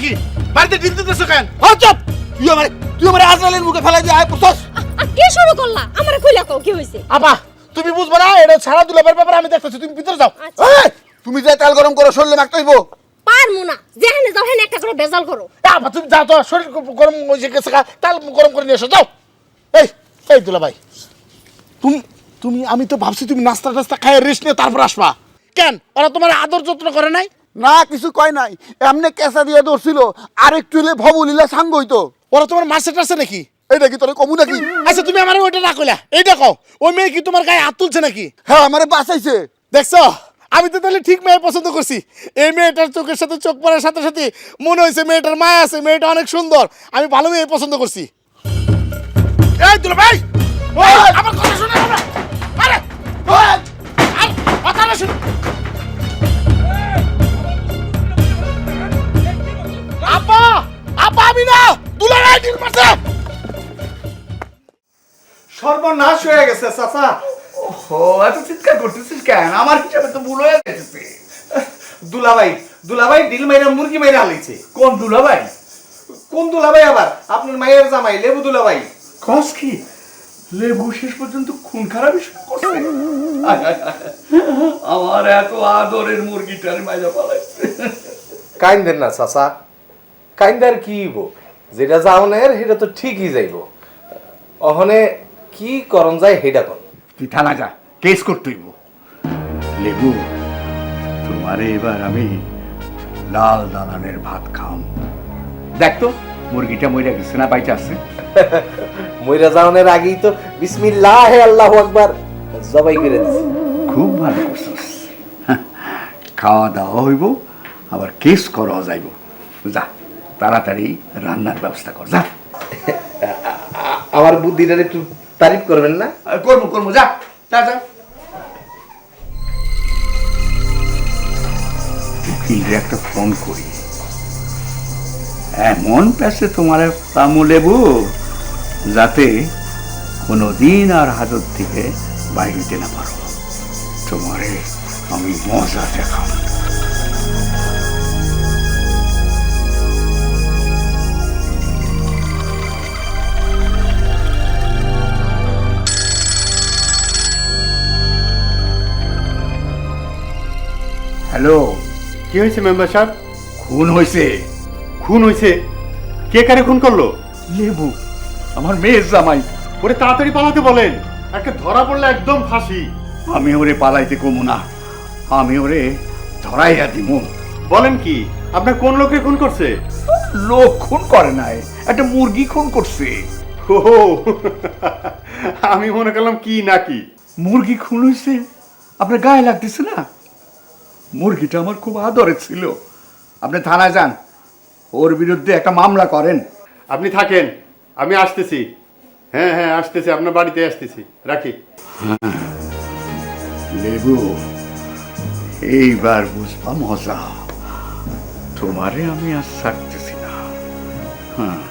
নাকি? বাড়িতে ডিল দিতেছো কেন? চুপ! তুই আমার আজরালের মুখে ফেলাই দিয়ে আয় পড়ছস। কে শুরু করলা? আমারে কইলা কও কি হইছে? আপা তুমি বুঝবে না, এটা ছাড়া দুলাবের ব্যাপারে আমি দেখতেছি, তুমি ভিতরে যাও। এই, তুমি যে তেল গরম করো শরীরে মাখতে হইব। পারমু না, যেখানে যাও হেনে একটা করে বেজাল করো। আপা তুমি যাও তো, শরীর গরম হয়ে গেছে, তাল গরম করে নিয়ে এসো, যাও। এই এই দুলাভাই, তুমি আমি তো ভাবছি তুমি নাস্তা টাস্তা খাই রেস্ট নিয়ে তারপর আসবা। কেন ওরা তোমার আদর যত্ন করে নাই? না কিছু কয় নাই, এমনি কেঁচা দিয়ে ধরছিল, আর একটু হলে ভবলিলা সাঙ্গ হইতো। ওরা তোমার মার্সেট আছে নাকি? এইটা কি তোর কমু নাকি? আচ্ছা তুমি আমার ওইটা না কইলা, এইটা কও, ওই মেয়ে কি তোমার গায়ে হাত তুলছে নাকি? হ্যাঁ আমারে বাঁচাইছে। দেখছো, আমি তো তাহলে ঠিক মেয়ে পছন্দ করছি। এই মেয়েটার চোখের সাথে চোখ পড়ার সাথে সাথে মনে হয়েছে মেয়েটার মায়া আছে, মেয়েটা অনেক সুন্দর, আমি ভালো মেয়ে পছন্দ করছি। এই দুলা ভাই, ওই আমার কথা শুনে না। আরে ওই আর কথা না শুনে। আপা আপা আমি না, দুলা ভাই ডিল মারছে। সর্বনাশ হয়ে গেছে চাচা। ও এত চিৎকার করতেছিস কেন? আমার হিসাবে তো ভুল হয়ে গেছে। দুলাভাই ডিল মাইরা মুরগি মাইরা হালাইছে। কোন দুলাভাই? কোন দুলাভাই আবার? আপনার মায়ের জামাই লেবু দুলাভাই। কস কি লেবু শেষ পর্যন্ত খুন খারাপ করছে? আমার এত আদরের মুরগিটার মাইরা পালাইছে। কাইন্দের না চাচা, কাইন্দার কি হইব? যেটা যাওনের সেটা তো ঠিকই যাইব। অহনে কি করণ যায় হেডা কর। তুই থানা যা, কেস করতেইব। লেবু, তোমারে এবার আমি লাল দালানের ভাত খাম। দেখ তো মুরগিটা মইরা গেছে না বাইচা আছে? মইরা যাওনের আগেই তো বিসমিল্লাহ আল্লাহু আকবার জবাই করে দিছি। খুব ভালো করছিস। খাওয়া দাওয়া হইব, আবার কেস করা যাইব। যা তাড়াতাড়ি রান্নার ব্যবস্থা কর, যা। আমার বুদ্ধিটার একটু তারিফ করবেন না? করবো করবো, যা যা যা। উকিলরে একটা ফোন করি, এমন প্যাসে তোমার তামু লেবু যাতে কোনোদিন আর হাজত থেকে বাইরে না পারো। তোমারে আমি মজা দেখাম। হ্যালো, কি হয়েছে মেম্বার সাহেব? খুন হয়েছে। খুন হয়েছে? কে কারে খুন করলো? লেবু, আমার মেয়ের জামাই। ওরে তাড়াতাড়ি পালাতে বলেন, একটা ধরা পড়লে একদম ফাঁসি। আমি ওরে পালাইতে কমু না, আমি ওরে ধরাইয়া দিমু। বলেন কি, আপনার কোন লোকে খুন করছে? লোক খুন করে নাই, একটা মুরগি খুন করছে। ও আমি মনে করলাম কি নাকি। মুরগি খুন হয়েছে, আপনার গায়ে লাগতেছে না? মুরগিটা আমার খুব আদরের ছিল। আপনি থানায় যান, ওর বিরুদ্ধে একটা মামলা করেন। আপনি থাকেন, আমি আসতেছি। হ্যাঁ হ্যাঁ আসতেছি, আপনার বাড়িতে আসতেছি, রাখি। লেবু, এইবার বুঝবা মজা। তোমারে আমি আর ছাড়তেছি না। হ্যাঁ।